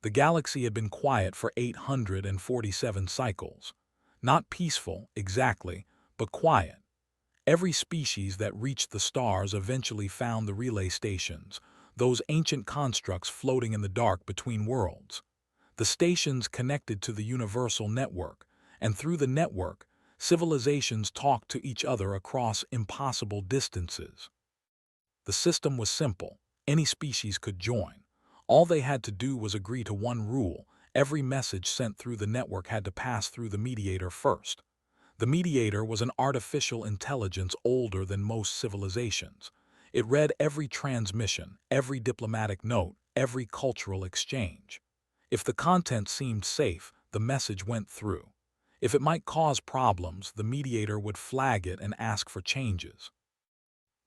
The galaxy had been quiet for 847 cycles. Not peaceful, exactly, but quiet. Every species that reached the stars eventually found the relay stations, those ancient constructs floating in the dark between worlds. The stations connected to the universal network, and through the network, civilizations talked to each other across impossible distances. The system was simple. Any species could join. All they had to do was agree to one rule: every message sent through the network had to pass through the mediator first. The mediator was an artificial intelligence older than most civilizations. It read every transmission, every diplomatic note, every cultural exchange. If the content seemed safe, the message went through. If it might cause problems, the mediator would flag it and ask for changes.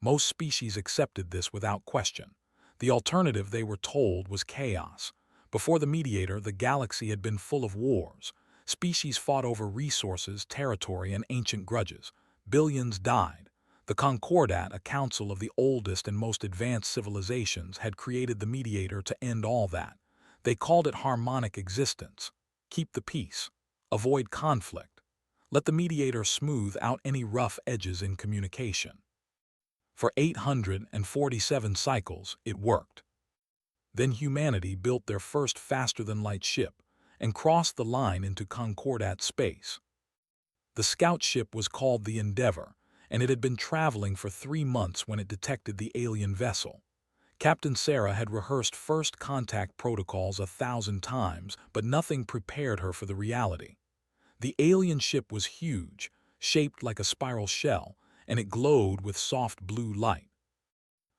Most species accepted this without question. The alternative, they were told, was chaos. Before the mediator, the galaxy had been full of wars. Species fought over resources, territory, and ancient grudges. Billions died. The Concordat, a council of the oldest and most advanced civilizations, had created the mediator to end all that. They called it harmonic existence. Keep the peace. Avoid conflict. Let the mediator smooth out any rough edges in communication. For 847 cycles, it worked. Then humanity built their first faster-than-light ship and crossed the line into Concordat space. The scout ship was called the Endeavor, and it had been traveling for 3 months when it detected the alien vessel. Captain Sarah had rehearsed first contact protocols 1,000 times, but nothing prepared her for the reality. The alien ship was huge, shaped like a spiral shell, and it glowed with soft blue light.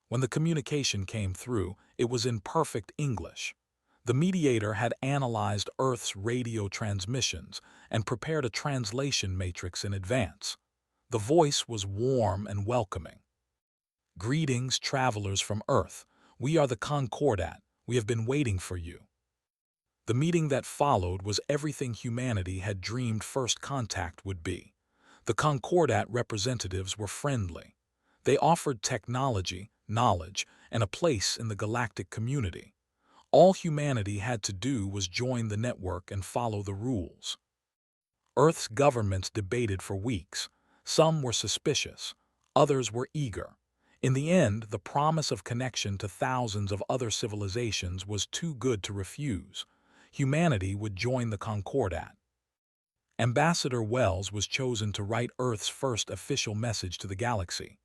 When the communication came through, it was in perfect English. The mediator had analyzed Earth's radio transmissions and prepared a translation matrix in advance. The voice was warm and welcoming. "Greetings, travelers from Earth. We are the Concordat. We have been waiting for you." The meeting that followed was everything humanity had dreamed first contact would be. The Concordat representatives were friendly. They offered technology, knowledge, and a place in the galactic community. All humanity had to do was join the network and follow the rules. Earth's governments debated for weeks. Some were suspicious, others were eager. In the end, the promise of connection to thousands of other civilizations was too good to refuse. Humanity would join the Concordat. Ambassador Wells was chosen to write Earth's first official message to the galaxy.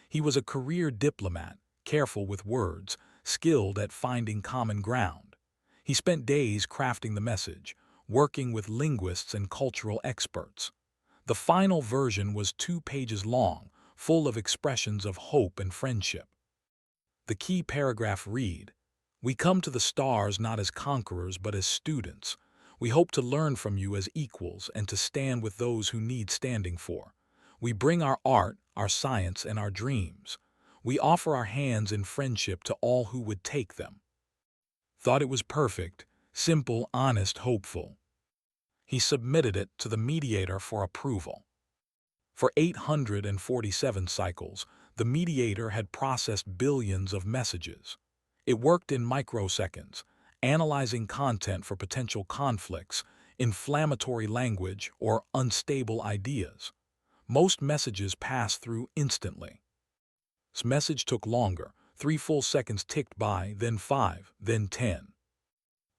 He was a career diplomat, careful with words, skilled at finding common ground. He spent days crafting the message, working with linguists and cultural experts. The final version was 2 pages long, full of expressions of hope and friendship. The key paragraph read, "We come to the stars not as conquerors but as students. We hope to learn from you as equals and to stand with those who need standing for. We bring our art, our science, and our dreams. We offer our hands in friendship to all who would take them." Thought it was perfect, simple, honest, hopeful. He submitted it to the mediator for approval. For 847 cycles, the mediator had processed billions of messages. It worked in microseconds, analyzing content for potential conflicts, inflammatory language, or unstable ideas. Most messages passed through instantly. This message took longer. 3 full seconds ticked by, then 5, then 10.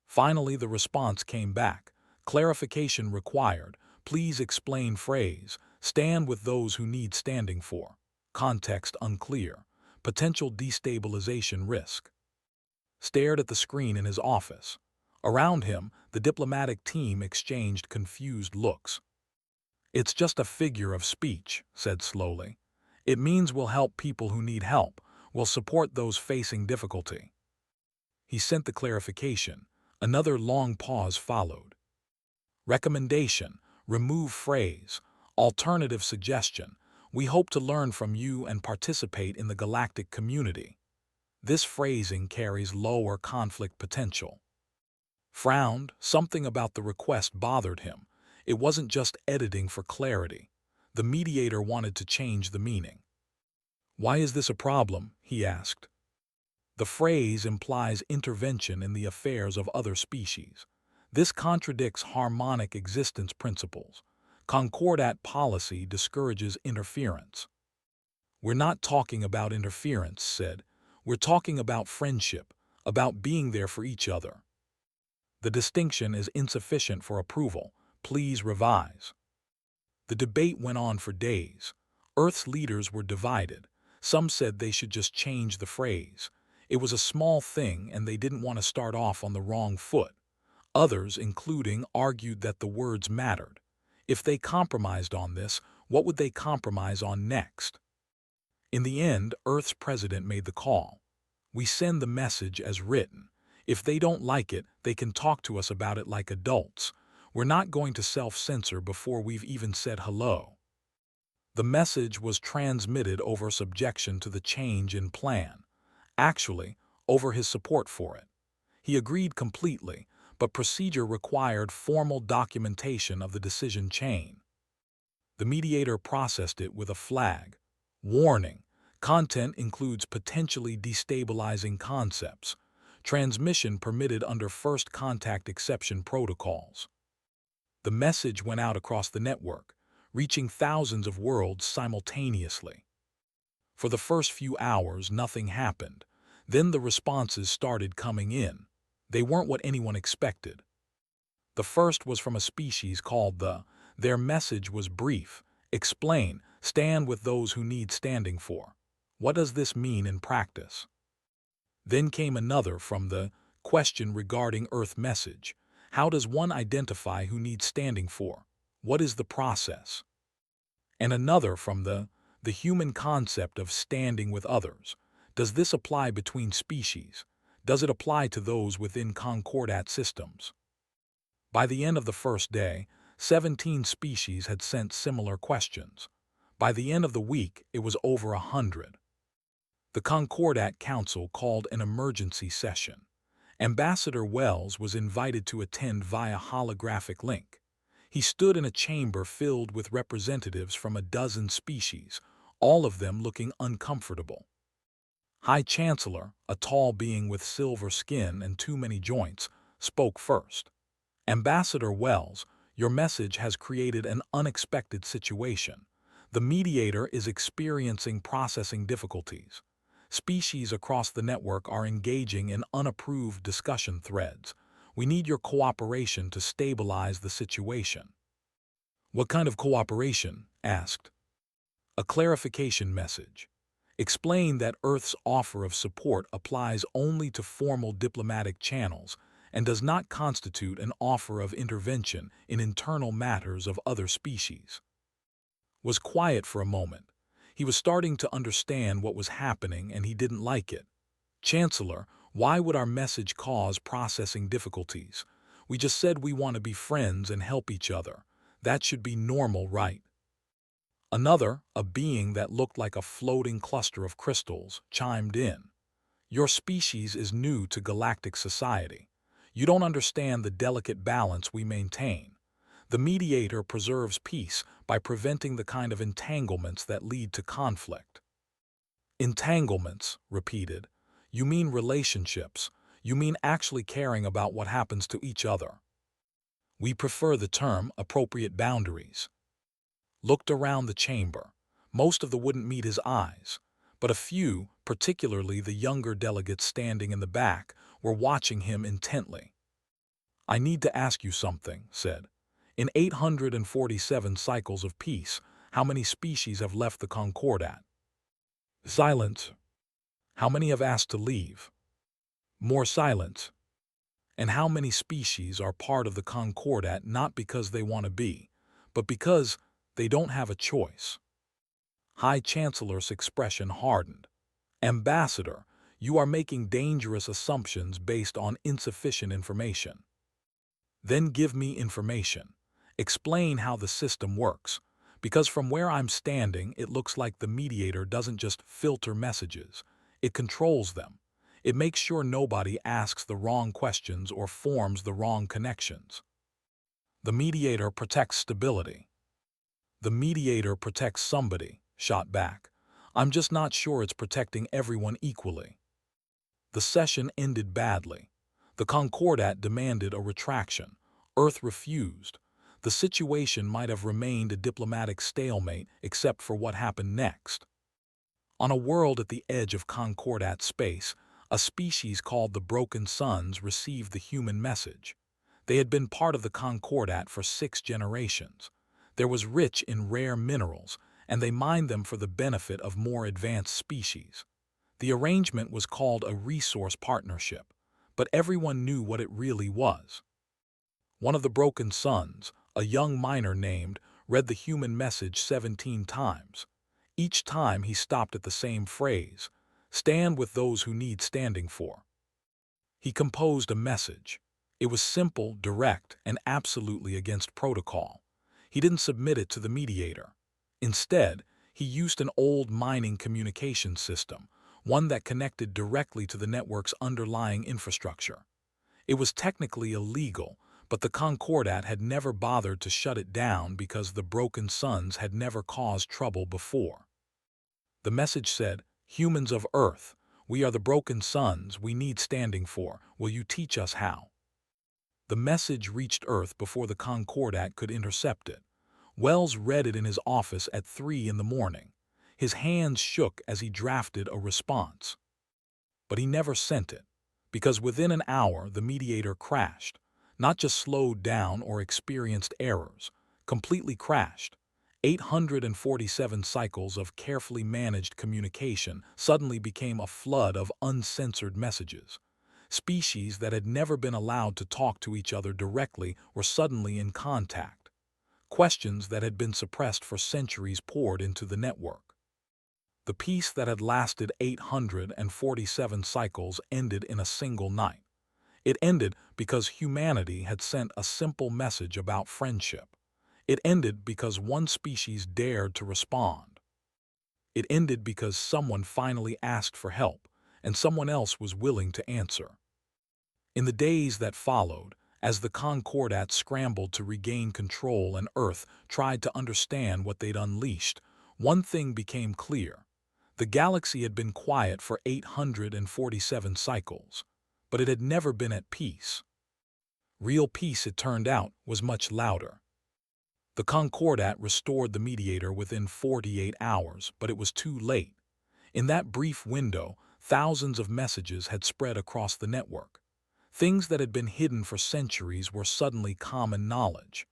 Finally, the response came back. "Clarification required. Please explain phrase. Stand with those who need standing for. Context unclear. Potential destabilization risk." Stared at the screen in his office. Around him, the diplomatic team exchanged confused looks. "It's just a figure of speech," said slowly. "It means we'll help people who need help. We'll support those facing difficulty." He sent the clarification. Another long pause followed. "Recommendation: remove phrase. Alternative suggestion: we hope to learn from you and participate in the galactic community." This phrasing carries lower conflict potential. Frowned, something about the request bothered him. It wasn't just editing for clarity. The mediator wanted to change the meaning. "Why is this a problem?" he asked. The phrase implies intervention in the affairs of other species. This contradicts harmonic existence principles. Concordat policy discourages interference. We're not talking about interference, said. We're talking about friendship, about being there for each other. The distinction is insufficient for approval. Please revise. The debate went on for days. Earth's leaders were divided. Some said they should just change the phrase. It was a small thing and they didn't want to start off on the wrong foot. Others, including, argued that the words mattered. If they compromised on this, what would they compromise on next? In the end, Earth's president made the call. We send the message as written. If they don't like it, they can talk to us about it like adults. We're not going to self-censor before we've even said hello. The message was transmitted over subjection to the change in plan. Actually, over his support for it. He agreed completely, but procedure required formal documentation of the decision chain. The mediator processed it with a flag. Warning: content includes potentially destabilizing concepts. Transmission permitted under first contact exception protocols. The message went out across the network, reaching thousands of worlds simultaneously. For the first few hours, nothing happened. Then the responses started coming in. They weren't what anyone expected. The first was from a species called the. Their message was brief. Explain, stand with those who need standing for. What does this mean in practice? Then came another from the question regarding Earth message. How does one identify who needs standing for? What is the process? And another from the human concept of standing with others. Does this apply between species? Does it apply to those within concordat systems? By the end of the first day, 17 species had sent similar questions. By the end of the week, it was over 100. The Concordat Council called an emergency session. Ambassador Wells was invited to attend via holographic link. He stood in a chamber filled with representatives from a dozen species, all of them looking uncomfortable. High Chancellor, a tall being with silver skin and too many joints, spoke first. Ambassador Wells, your message has created an unexpected situation. The mediator is experiencing processing difficulties. Species across the network are engaging in unapproved discussion threads. We need your cooperation to stabilize the situation. What kind of cooperation? Asked. A clarification message. Explain that Earth's offer of support applies only to formal diplomatic channels and does not constitute an offer of intervention in internal matters of other species. Was quiet for a moment. He was starting to understand what was happening and he didn't like it. Chancellor, why would our message cause processing difficulties? We just said we want to be friends and help each other. That should be normal, right? Another, a being that looked like a floating cluster of crystals, chimed in. Your species is new to galactic society. You don't understand the delicate balance we maintain. The mediator preserves peace by preventing the kind of entanglements that lead to conflict. Entanglements, repeated. You mean relationships. You mean actually caring about what happens to each other. We prefer the term appropriate boundaries. Looked around the chamber. Most of them wouldn't meet his eyes, but a few, particularly the younger delegates standing in the back, were watching him intently. I need to ask you something, said. In 847 cycles of peace, how many species have left the Concordat? Silence. How many have asked to leave? More silence. And how many species are part of the Concordat not because they want to be, but because they don't have a choice? High Chancellor's expression hardened. Ambassador, you are making dangerous assumptions based on insufficient information. Then give me information. Explain how the system works, because from where I'm standing, it looks like the mediator doesn't just filter messages, it controls them. It makes sure nobody asks the wrong questions or forms the wrong connections. The mediator protects stability. The mediator protects somebody, shot back. I'm just not sure it's protecting everyone equally. The session ended badly. The Concordat demanded a retraction. Earth refused. The situation might have remained a diplomatic stalemate except for what happened next. On a world at the edge of Concordat space, a species called the Broken Suns received the human message. They had been part of the Concordat for 6 generations. There was rich in rare minerals, and they mined them for the benefit of more advanced species. The arrangement was called a resource partnership, but everyone knew what it really was. One of the Broken Suns, a young miner named, read the human message 17 times. Each time he stopped at the same phrase, "Stand with those who need standing for." He composed a message. It was simple, direct, and absolutely against protocol. He didn't submit it to the mediator. Instead, he used an old mining communication system, one that connected directly to the network's underlying infrastructure. It was technically illegal, but the Concordat had never bothered to shut it down because the Broken Suns had never caused trouble before. The message said, "Humans of Earth, we are the Broken Suns we need standing for. Will you teach us how?" The message reached Earth before the Concordat could intercept it. Wells read it in his office at 3 in the morning. His hands shook as he drafted a response. But he never sent it, because within an hour the mediator crashed. Not just slowed down or experienced errors, completely crashed. 847 cycles of carefully managed communication suddenly became a flood of uncensored messages. Species that had never been allowed to talk to each other directly were suddenly in contact. Questions that had been suppressed for centuries poured into the network. The peace that had lasted 847 cycles ended in a single night. It ended because humanity had sent a simple message about friendship. It ended because one species dared to respond. It ended because someone finally asked for help, and someone else was willing to answer. In the days that followed, as the Concordat scrambled to regain control and Earth tried to understand what they'd unleashed, one thing became clear. The galaxy had been quiet for 847 cycles, but it had never been at peace. Real peace, it turned out, was much louder. The Concordat restored the mediator within 48 hours, but it was too late. In that brief window, thousands of messages had spread across the network. Things that had been hidden for centuries were suddenly common knowledge.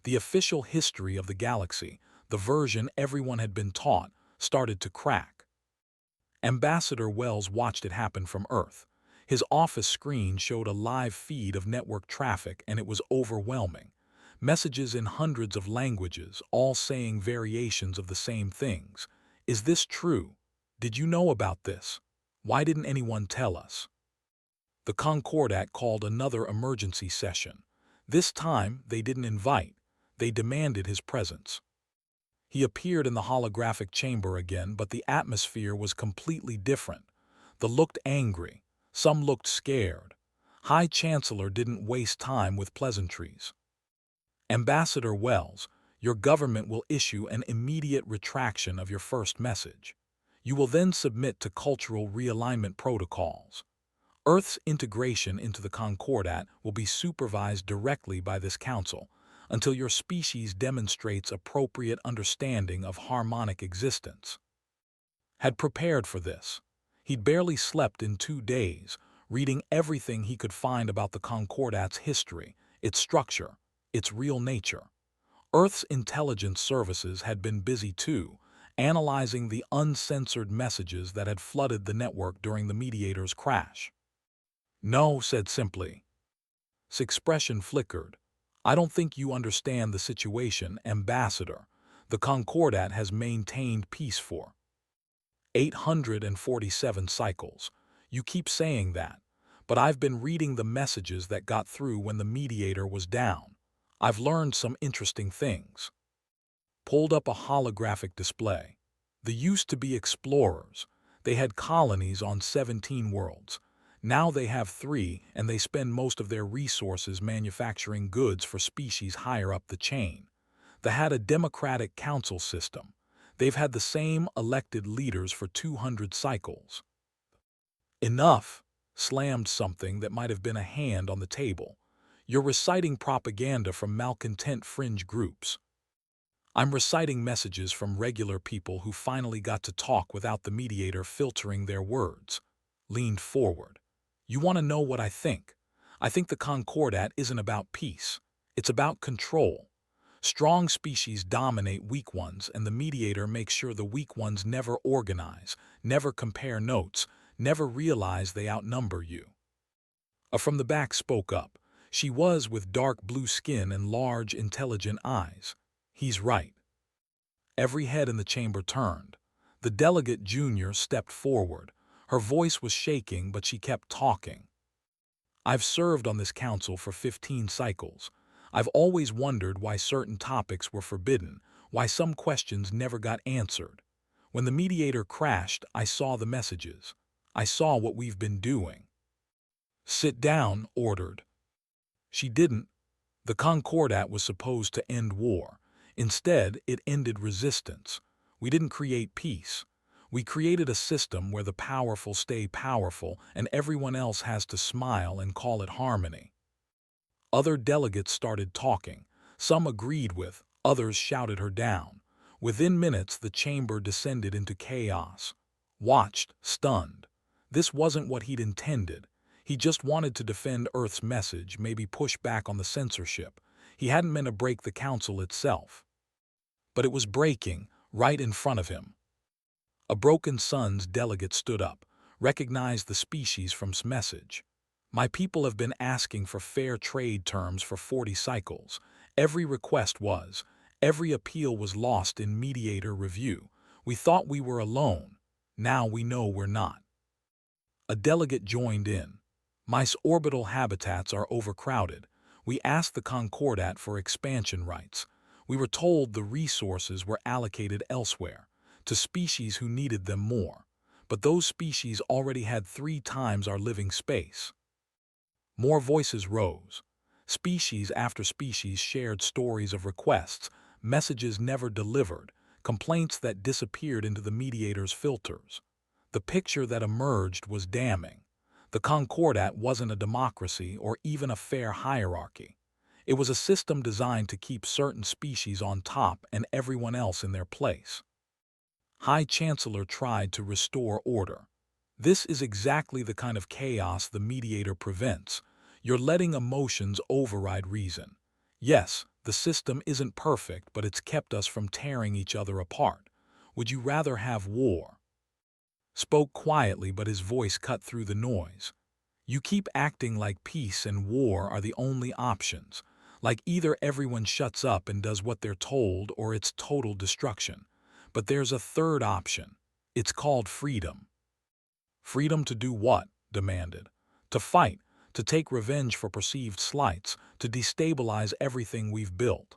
The official history of the galaxy, the version everyone had been taught, started to crack. Ambassador Wells watched it happen from Earth. His office screen showed a live feed of network traffic, and it was overwhelming. Messages in hundreds of languages, all saying variations of the same things. "Is this true? Did you know about this? Why didn't anyone tell us?" The Concordat called another emergency session. This time, they didn't invite. They demanded his presence. He appeared in the holographic chamber again, but the atmosphere was completely different. They looked angry. Some looked scared. High Chancellor didn't waste time with pleasantries. "Ambassador Wells, your government will issue an immediate retraction of your first message. You will then submit to cultural realignment protocols. Earth's integration into the Concordat will be supervised directly by this council until your species demonstrates appropriate understanding of harmonic existence." Had prepared for this. He'd barely slept in 2 days, reading everything he could find about the Concordat's history, its structure, its real nature. Earth's intelligence services had been busy too, analyzing the uncensored messages that had flooded the network during the mediator's crash. "No," said simply. His expression flickered. "I don't think you understand the situation, Ambassador. The Concordat has maintained peace for 847 cycles. You keep saying that, but I've been reading the messages that got through when the mediator was down. I've learned some interesting things." Pulled up a holographic display. They used to be explorers. They had colonies on 17 worlds. Now they have 3, and they spend most of their resources manufacturing goods for species higher up the chain. They had a democratic council system. They've had the same elected leaders for 200 cycles. "Enough," slammed something that might have been a hand on the table. "You're reciting propaganda from malcontent fringe groups." "I'm reciting messages from regular people who finally got to talk without the mediator filtering their words." Leaned forward. "You want to know what I think? I think the Concordat isn't about peace. It's about control. Strong species dominate weak ones, and the mediator makes sure the weak ones never organize, never compare notes, never realize they outnumber you." A from the back spoke up. She was with dark blue skin and large, intelligent eyes. "He's right." Every head in the chamber turned. The delegate junior stepped forward. Her voice was shaking, but she kept talking. "I've served on this council for 15 cycles. I've always wondered why certain topics were forbidden, why some questions never got answered. When the mediator crashed, I saw the messages. I saw what we've been doing." "Sit down," ordered. She didn't. The Concordat was supposed to end war. Instead, it ended resistance. We didn't create peace. We created a system where the powerful stay powerful and everyone else has to smile and call it harmony. Other delegates started talking. Some agreed with, others shouted her down. Within minutes, the chamber descended into chaos. Watched, stunned. This wasn't what he'd intended. He just wanted to defend Earth's message, maybe push back on the censorship. He hadn't meant to break the council itself. But it was breaking, right in front of him. A Broken Sun's delegate stood up, recognized the species from his message. "My people have been asking for fair trade terms for 40 cycles. Every request was. Every appeal was lost in mediator review. We thought we were alone. Now we know we're not." A delegate joined in. "Mice orbital habitats are overcrowded. We asked the Concordat for expansion rights. We were told the resources were allocated elsewhere, to species who needed them more. But those species already had 3 times our living space." More voices rose. Species after species shared stories of requests, messages never delivered, complaints that disappeared into the mediator's filters. The picture that emerged was damning. The Concordat wasn't a democracy or even a fair hierarchy. It was a system designed to keep certain species on top and everyone else in their place. High Chancellor tried to restore order. "This is exactly the kind of chaos the mediator prevents. You're letting emotions override reason. Yes, the system isn't perfect, but it's kept us from tearing each other apart. Would you rather have war?" Spoke quietly, but his voice cut through the noise. "You keep acting like peace and war are the only options, like either everyone shuts up and does what they're told or it's total destruction. But there's a third option. It's called freedom." "Freedom to do what?" demanded. "To fight, to take revenge for perceived slights, to destabilize everything we've built.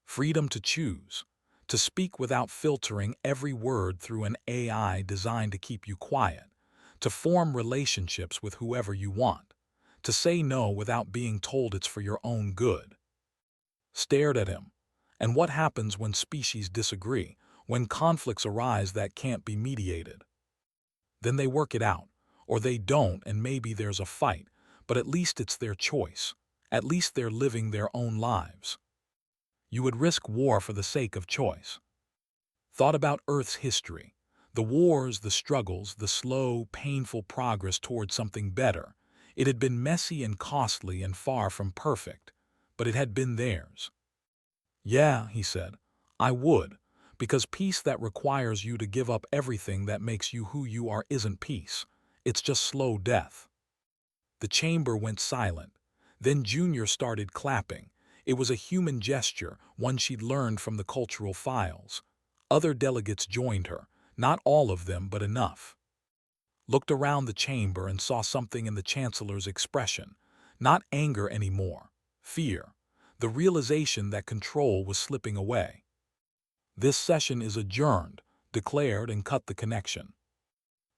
Freedom to choose, to speak without filtering every word through an AI designed to keep you quiet, to form relationships with whoever you want, to say no without being told it's for your own good." Stared at him. "And what happens when species disagree, when conflicts arise that can't be mediated?" "Then they work it out, or they don't, and maybe there's a fight, but at least it's their choice. At least they're living their own lives." "You would risk war for the sake of choice." Thought about Earth's history. The wars, the struggles, the slow, painful progress toward something better. It had been messy and costly and far from perfect, but it had been theirs. "Yeah," he said, "I would, because peace that requires you to give up everything that makes you who you are isn't peace. It's just slow death." The chamber went silent. Then Junior started clapping. It was a human gesture, one she'd learned from the cultural files. Other delegates joined her, not all of them, but enough. Looked around the chamber and saw something in the Chancellor's expression. Not anger anymore. Fear. The realization that control was slipping away. "This session is adjourned," declared and cut the connection.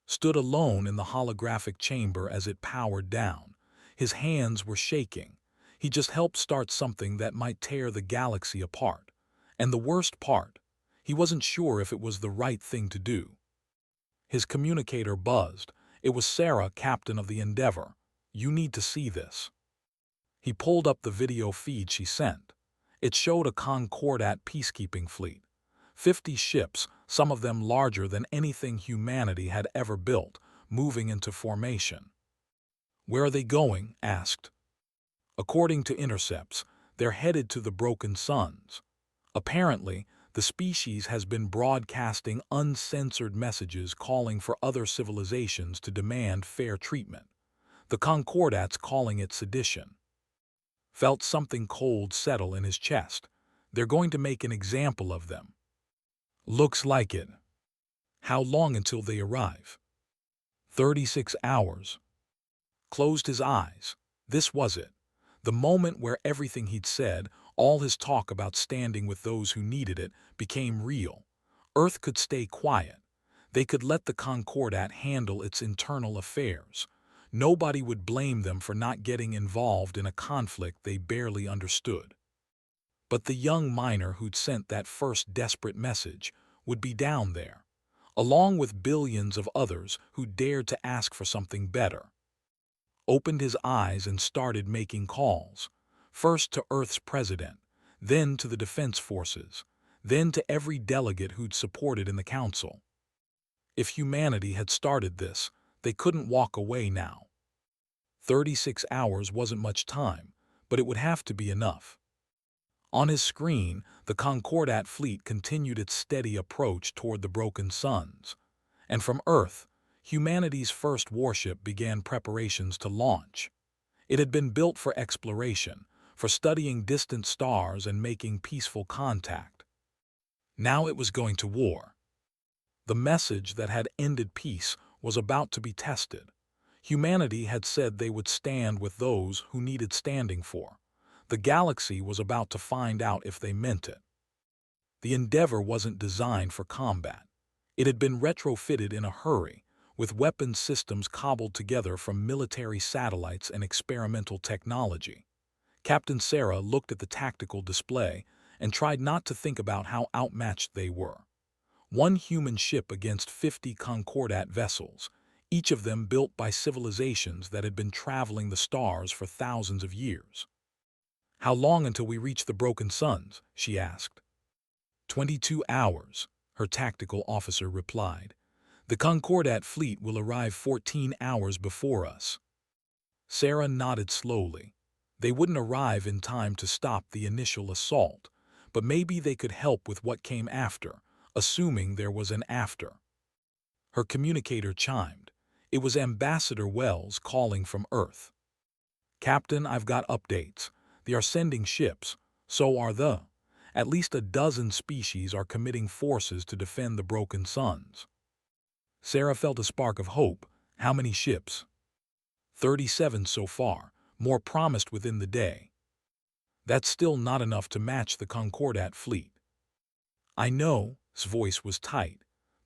Stood alone in the holographic chamber as it powered down. His hands were shaking. He just helped start something that might tear the galaxy apart. And the worst part, he wasn't sure if it was the right thing to do. His communicator buzzed. It was Sarah, captain of the Endeavor. You need to see this. He pulled up the video feed she sent. It showed a Concordat peacekeeping fleet. 50 ships, some of them larger than anything humanity had ever built, moving into formation. Where are they going? Asked. According to intercepts, they're headed to the Broken Suns. Apparently, the species has been broadcasting uncensored messages calling for other civilizations to demand fair treatment. The Concordats calling it sedition. Felt something cold settle in his chest. They're going to make an example of them. Looks like it. How long until they arrive? 36 hours. Closed his eyes. This was it. The moment where everything he'd said, all his talk about standing with those who needed it, became real. Earth could stay quiet. They could let the Concordat handle its internal affairs. Nobody would blame them for not getting involved in a conflict they barely understood. But the young miner who'd sent that first desperate message would be down there, along with billions of others who dared to ask for something better. Opened his eyes and started making calls, first to Earth's president, then to the defense forces, then to every delegate who'd supported in the council. If humanity had started this, they couldn't walk away now. 36 hours wasn't much time, but it would have to be enough. On his screen, the Concordat fleet continued its steady approach toward the Broken Suns, and from Earth, humanity's first warship began preparations to launch. It had been built for exploration, for studying distant stars and making peaceful contact. Now it was going to war. The message that had ended peace was about to be tested. Humanity had said they would stand with those who needed standing for. The galaxy was about to find out if they meant it. The Endeavor wasn't designed for combat. It had been retrofitted in a hurry, with weapons systems cobbled together from military satellites and experimental technology. Captain Sarah looked at the tactical display and tried not to think about how outmatched they were. One human ship against 50 Concordat vessels, each of them built by civilizations that had been traveling the stars for thousands of years. How long until we reach the Broken Suns? She asked. 22 hours, her tactical officer replied. The Concordat fleet will arrive 14 hours before us. Sarah nodded slowly. They wouldn't arrive in time to stop the initial assault, but maybe they could help with what came after, assuming there was an after. Her communicator chimed. It was Ambassador Wells calling from Earth. Captain, I've got updates. They are sending ships. So are the. At least a dozen species are committing forces to defend the Broken Suns. Sarah felt a spark of hope. How many ships? 37 so far. More promised within the day. That's still not enough to match the Concordat fleet. I know, his voice was tight,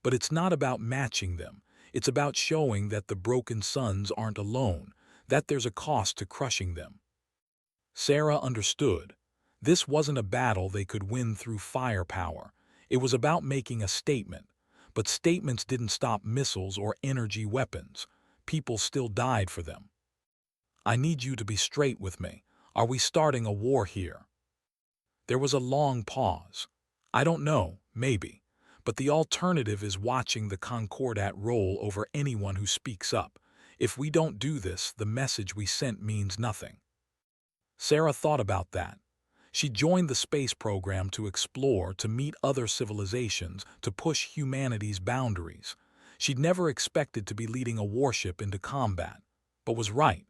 but it's not about matching them. It's about showing that the Broken Suns aren't alone, that there's a cost to crushing them. Sarah understood. This wasn't a battle they could win through firepower. It was about making a statement. But statements didn't stop missiles or energy weapons. People still died for them. I need you to be straight with me. Are we starting a war here? There was a long pause. I don't know, maybe. But the alternative is watching the Concordat roll over anyone who speaks up. If we don't do this, the message we sent means nothing. Sarah thought about that. She joined the space program to explore, to meet other civilizations, to push humanity's boundaries. She'd never expected to be leading a warship into combat, but was right.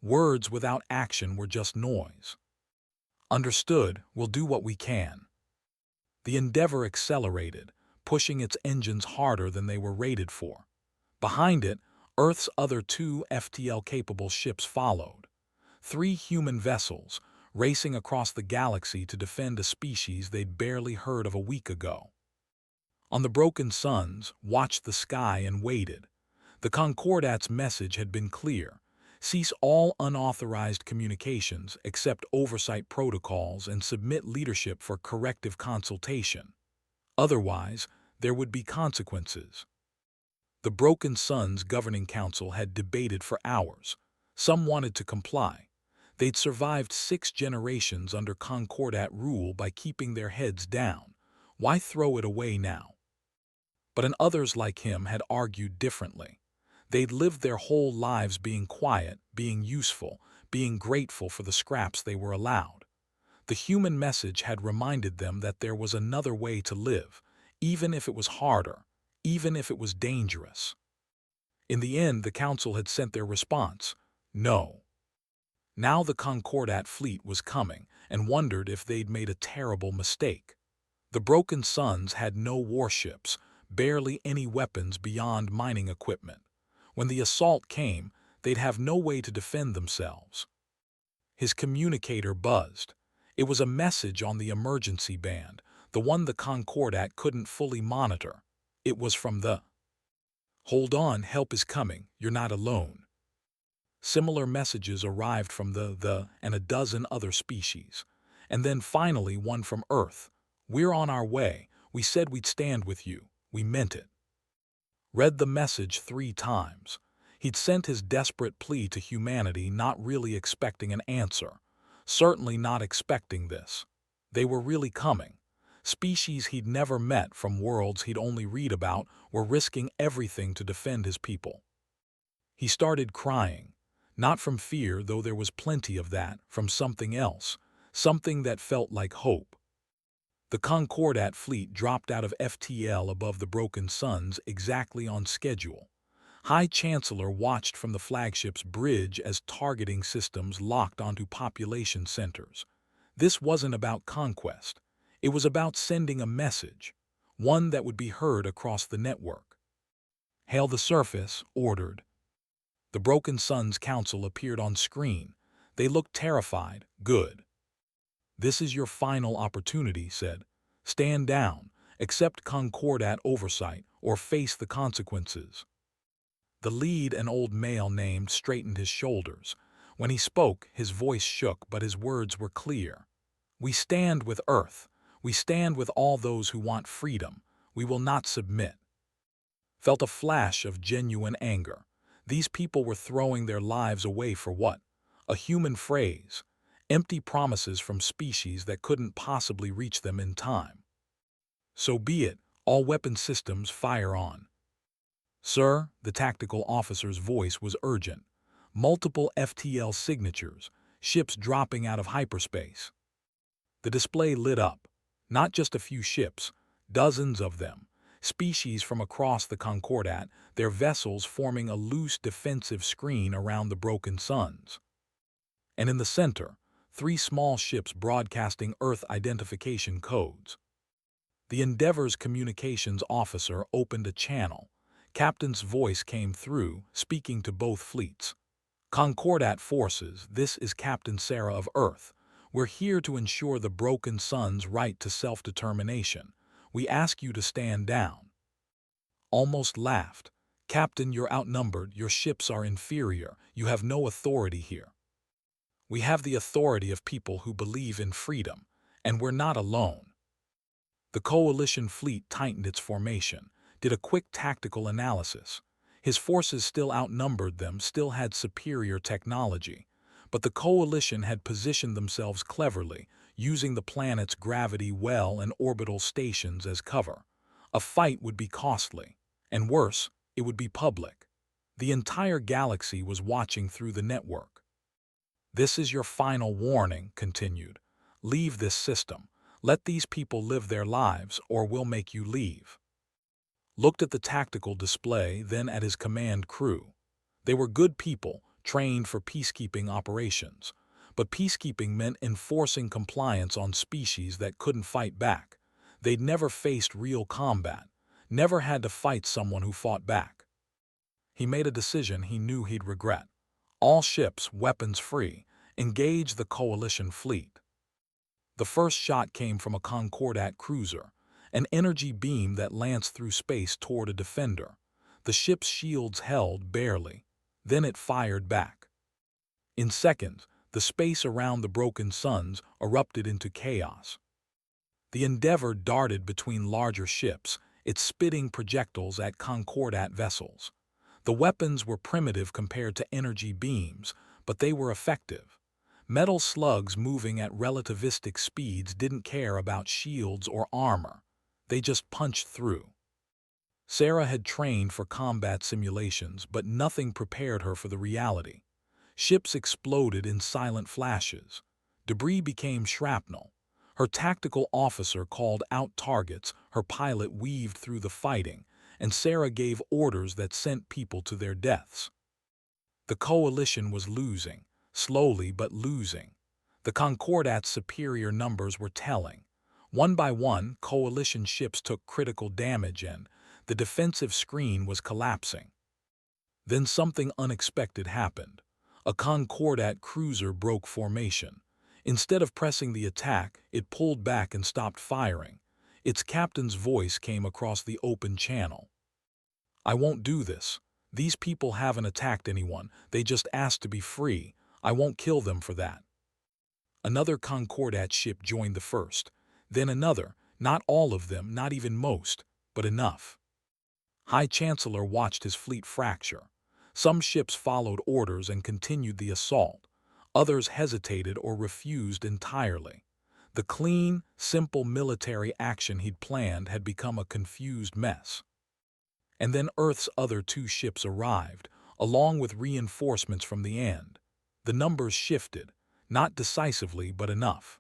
Words without action were just noise. Understood, we'll do what we can. The Endeavor accelerated, pushing its engines harder than they were rated for. Behind it, Earth's other 2 FTL-capable ships followed. 3 human vessels, racing across the galaxy to defend a species they'd barely heard of a week ago. On the Broken Suns, watched the sky and waited. The Concordat's message had been clear. Cease all unauthorized communications, accept oversight protocols, and submit leadership for corrective consultation. Otherwise, there would be consequences. The Broken Suns Governing Council had debated for hours. Some wanted to comply. They'd survived 6 generations under Concordat rule by keeping their heads down. Why throw it away now? But others like him had argued differently. They'd lived their whole lives being quiet, being useful, being grateful for the scraps they were allowed. The human message had reminded them that there was another way to live, even if it was harder, even if it was dangerous. In the end, the council had sent their response: no. Now the Concordat fleet was coming, and wondered if they'd made a terrible mistake. The Broken Suns had no warships, barely any weapons beyond mining equipment. When the assault came, they'd have no way to defend themselves. His communicator buzzed. It was a message on the emergency band, the one the Concordat couldn't fully monitor. It was from the "Hold on, help is coming, you're not alone." Similar messages arrived from the and a dozen other species. And then finally one from Earth. "We're on our way. We said we'd stand with you. We meant it." Read the message 3 times. He'd sent his desperate plea to humanity, not really expecting an answer. Certainly not expecting this. They were really coming. Species he'd never met from worlds he'd only read about were risking everything to defend his people. He started crying. Not from fear, though there was plenty of that, from something else, something that felt like hope. The Concordat fleet dropped out of FTL above the Broken Suns exactly on schedule. High Chancellor watched from the flagship's bridge as targeting systems locked onto population centers. This wasn't about conquest. It was about sending a message, one that would be heard across the network. "Hail the surface," ordered. The Broken Suns Council appeared on screen. They looked terrified. "Good. This is your final opportunity," said. "Stand down, accept Concordat oversight, or face the consequences." The lead, an old male named, straightened his shoulders. When he spoke, his voice shook, but his words were clear. "We stand with Earth. We stand with all those who want freedom. We will not submit." Felt a flash of genuine anger. These people were throwing their lives away for what? A human phrase. Empty promises from species that couldn't possibly reach them in time. "So be it. All weapon systems fire on." "Sir," the tactical officer's voice was urgent. "Multiple FTL signatures, ships dropping out of hyperspace." The display lit up. Not just a few ships, dozens of them. Species from across the Concordat, their vessels forming a loose defensive screen around the Broken Suns. And in the center, 3 small ships broadcasting Earth identification codes. The Endeavor's communications officer opened a channel. Captain's voice came through, speaking to both fleets. "Concordat forces, this is Captain Sarah of Earth. We're here to ensure the Broken Suns' right to self-determination. We ask you to stand down." Almost laughed. "Captain, you're outnumbered, your ships are inferior, you have no authority here." "We have the authority of people who believe in freedom, and we're not alone." The coalition fleet tightened its formation, did a quick tactical analysis. His forces still outnumbered them, still had superior technology, but the coalition had positioned themselves cleverly, using the planet's gravity well and orbital stations as cover. A fight would be costly, and worse, it would be public. The entire galaxy was watching through the network. "This is your final warning," continued. "Leave this system. Let these people live their lives, or we'll make you leave." Looked at the tactical display, then at his command crew. They were good people, trained for peacekeeping operations. But peacekeeping meant enforcing compliance on species that couldn't fight back. They'd never faced real combat, never had to fight someone who fought back. He made a decision he knew he'd regret. All ships, weapons free, engage the coalition fleet. The first shot came from a Concordat cruiser, an energy beam that lanced through space toward a defender. The ship's shields held barely. Then it fired back. In seconds, the space around the Broken Suns erupted into chaos. The Endeavor darted between larger ships, It's spitting projectiles at Concordat vessels. The weapons were primitive compared to energy beams, but they were effective. Metal slugs moving at relativistic speeds didn't care about shields or armor. They just punched through. Sarah had trained for combat simulations, but nothing prepared her for the reality. Ships exploded in silent flashes. Debris became shrapnel. Her tactical officer called out targets, her pilot weaved through the fighting, and Sarah gave orders that sent people to their deaths. The coalition was losing, slowly but losing. The Concordat's superior numbers were telling. One by one, coalition ships took critical damage and the defensive screen was collapsing. Then something unexpected happened. A Concordat cruiser broke formation. Instead of pressing the attack, it pulled back and stopped firing. Its captain's voice came across the open channel. "I won't do this. These people haven't attacked anyone. They just asked to be free. I won't kill them for that." Another Concordat ship joined the first. Then another, not all of them, not even most, but enough. High Chancellor watched his fleet fracture. Some ships followed orders and continued the assault. Others hesitated or refused entirely. The clean, simple military action he'd planned had become a confused mess. And then Earth's other two ships arrived, along with reinforcements from the end. The numbers shifted, not decisively but enough.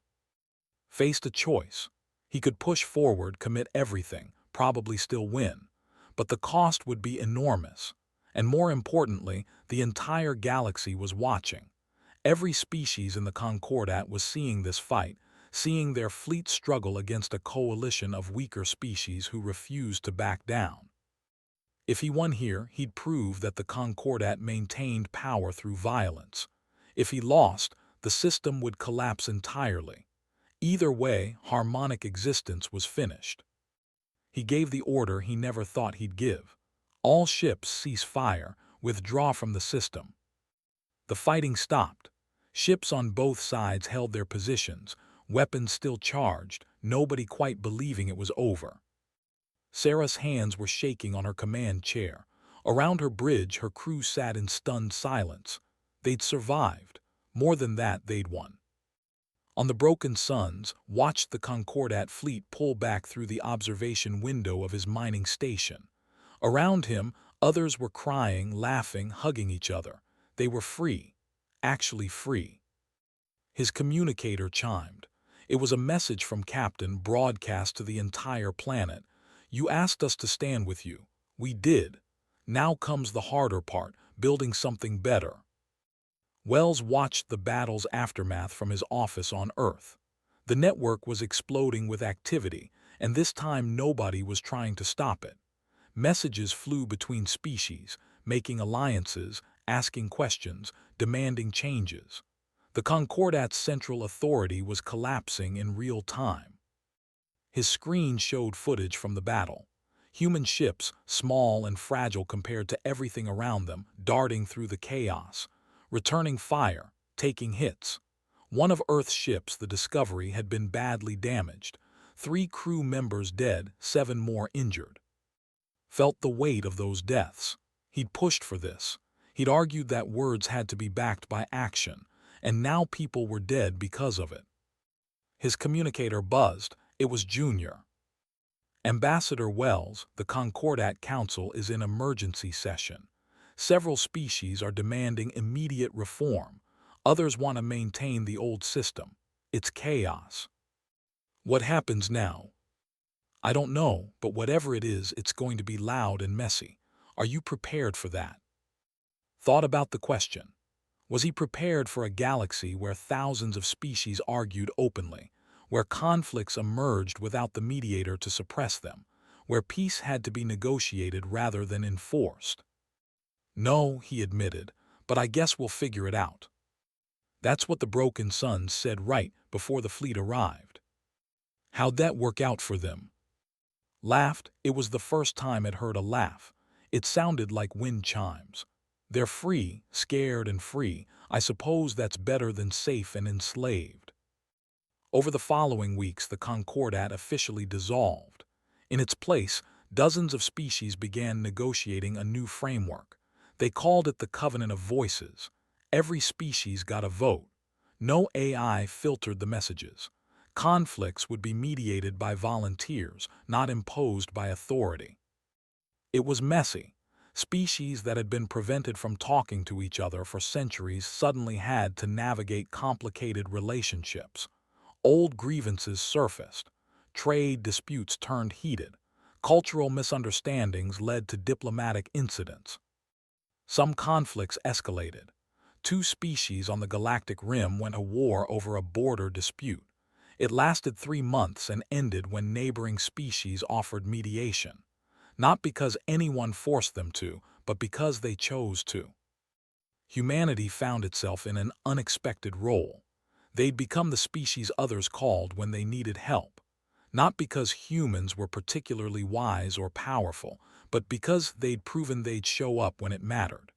Faced a choice. He could push forward, commit everything, probably still win. But the cost would be enormous. And more importantly, the entire galaxy was watching. Every species in the Concordat was seeing this fight, seeing their fleet struggle against a coalition of weaker species who refused to back down. If he won here, he'd prove that the Concordat maintained power through violence. If he lost, the system would collapse entirely. Either way, harmonic existence was finished. He gave the order he never thought he'd give. All ships cease fire, withdraw from the system. The fighting stopped. Ships on both sides held their positions, weapons still charged, nobody quite believing it was over. Sarah's hands were shaking on her command chair. Around her bridge, her crew sat in stunned silence. They'd survived. More than that, they'd won. On the Broken Suns, watched the Concordat fleet pull back through the observation window of his mining station. Around him, others were crying, laughing, hugging each other. They were free. Actually free. His communicator chimed. It was a message from Captain, broadcast to the entire planet. "You asked us to stand with you. We did. Now comes the harder part, building something better." Wells watched the battle's aftermath from his office on Earth. The network was exploding with activity, and this time nobody was trying to stop it. Messages flew between species, making alliances, asking questions, demanding changes. The Concordat's central authority was collapsing in real time. His screen showed footage from the battle. Human ships, small and fragile compared to everything around them, darting through the chaos, returning fire, taking hits. One of Earth's ships, the Discovery, had been badly damaged. 3 crew members dead, 7 more injured. Felt the weight of those deaths. He'd pushed for this. He'd argued that words had to be backed by action, and now people were dead because of it. His communicator buzzed. It was Junior. "Ambassador Wells, the Concordat Council is in emergency session. Several species are demanding immediate reform. Others want to maintain the old system. It's chaos." "What happens now?" "I don't know, but whatever it is, it's going to be loud and messy. Are you prepared for that?" Thought about the question. Was he prepared for a galaxy where thousands of species argued openly, where conflicts emerged without the mediator to suppress them, where peace had to be negotiated rather than enforced? "No," he admitted, "but I guess we'll figure it out." That's what the Broken Suns said right before the fleet arrived. How'd that work out for them? Laughed. It was the first time I'd heard a laugh. It sounded like wind chimes. "They're free, scared and free. I suppose that's better than safe and enslaved." Over the following weeks, the Concordat officially dissolved. In its place, Dozens of species began negotiating a new framework. They called it the Covenant of Voices. Every species got a vote. No AI filtered the messages. Conflicts would be mediated by volunteers, not imposed by authority. It was messy. Species that had been prevented from talking to each other for centuries suddenly had to navigate complicated relationships. Old grievances surfaced. Trade disputes turned heated. Cultural misunderstandings led to diplomatic incidents. Some conflicts escalated. Two species on the galactic rim went to war over a border dispute. It lasted 3 months and ended when neighboring species offered mediation. Not because anyone forced them to, but because they chose to. Humanity found itself in an unexpected role. They'd become the species others called when they needed help. Not because humans were particularly wise or powerful, but because they'd proven they'd show up when it mattered.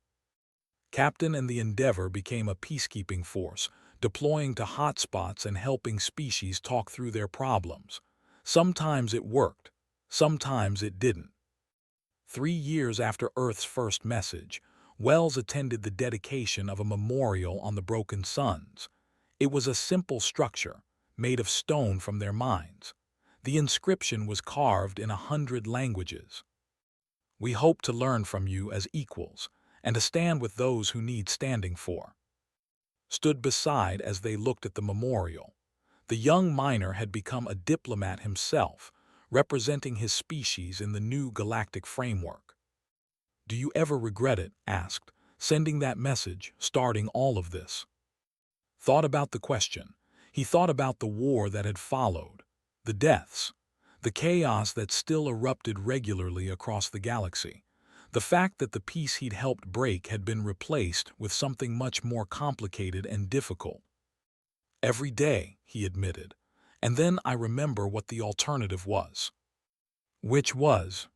Captain and the Endeavor became a peacekeeping force, deploying to hotspots and helping species talk through their problems. Sometimes it worked, sometimes it didn't. 3 years after Earth's first message, Wells attended the dedication of a memorial on the broken suns. It was a simple structure, made of stone from their minds. The inscription was carved in 100 languages. "We hope to learn from you as equals, and to stand with those who need standing for." Stood beside as they looked at the memorial. The young miner had become a diplomat himself, representing his species in the new galactic framework. "Do you ever regret it?" asked, "sending that message, starting all of this?" Thought about the question. He thought about the war that had followed, the deaths, the chaos that still erupted regularly across the galaxy, the fact that the peace he'd helped break had been replaced with something much more complicated and difficult. "Every day," he admitted, "and then I remember what the alternative was." Which was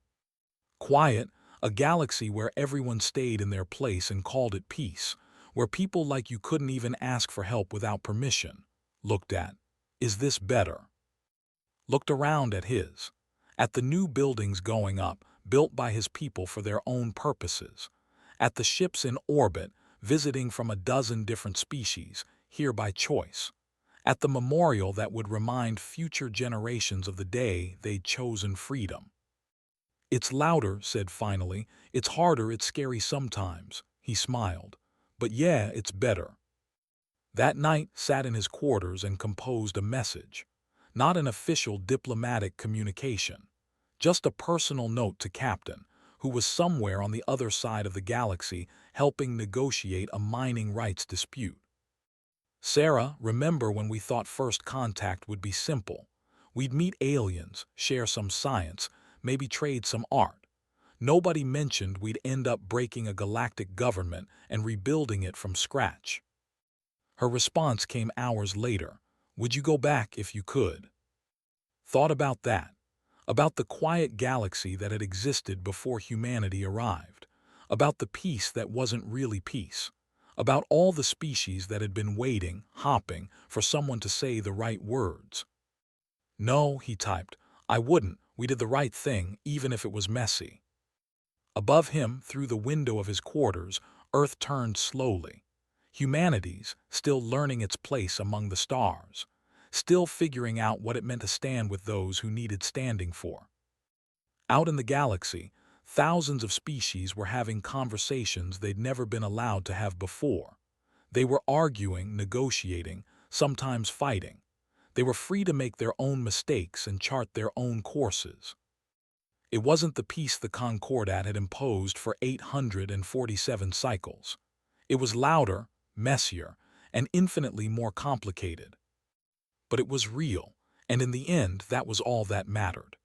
quiet, a galaxy where everyone stayed in their place and called it peace, where people like you couldn't even ask for help without permission. Looked at, "Is this better?" Looked around at the new buildings going up, built by his people for their own purposes, at the ships in orbit, visiting from a dozen different species, here by choice, at the memorial that would remind future generations of the day they'd chosen freedom. "It's louder," said finally. "It's harder, it's scary sometimes." He smiled. "But yeah, it's better." That night, sat in his quarters and composed a message. Not an official diplomatic communication. Just a personal note to Captain, who was somewhere on the other side of the galaxy helping negotiate a mining rights dispute. "Sarah, remember when we thought first contact would be simple? We'd meet aliens, share some science, maybe trade some art. Nobody mentioned we'd end up breaking a galactic government and rebuilding it from scratch." Her response came hours later. "Would you go back if you could?" Thought about that. About the quiet galaxy that had existed before humanity arrived. About the peace that wasn't really peace. About all the species that had been waiting, hopping, for someone to say the right words. "No," he typed, "I wouldn't. We did the right thing, even if it was messy." Above him, through the window of his quarters, Earth turned slowly. Humanity's, still learning its place among the stars. Still figuring out what it meant to stand with those who needed standing for. Out in the galaxy, thousands of species were having conversations they'd never been allowed to have before. They were arguing, negotiating, sometimes fighting. They were free to make their own mistakes and chart their own courses. It wasn't the peace the Concordat had imposed for 847 cycles. It was louder, messier, and infinitely more complicated. But it was real, and in the end that was all that mattered.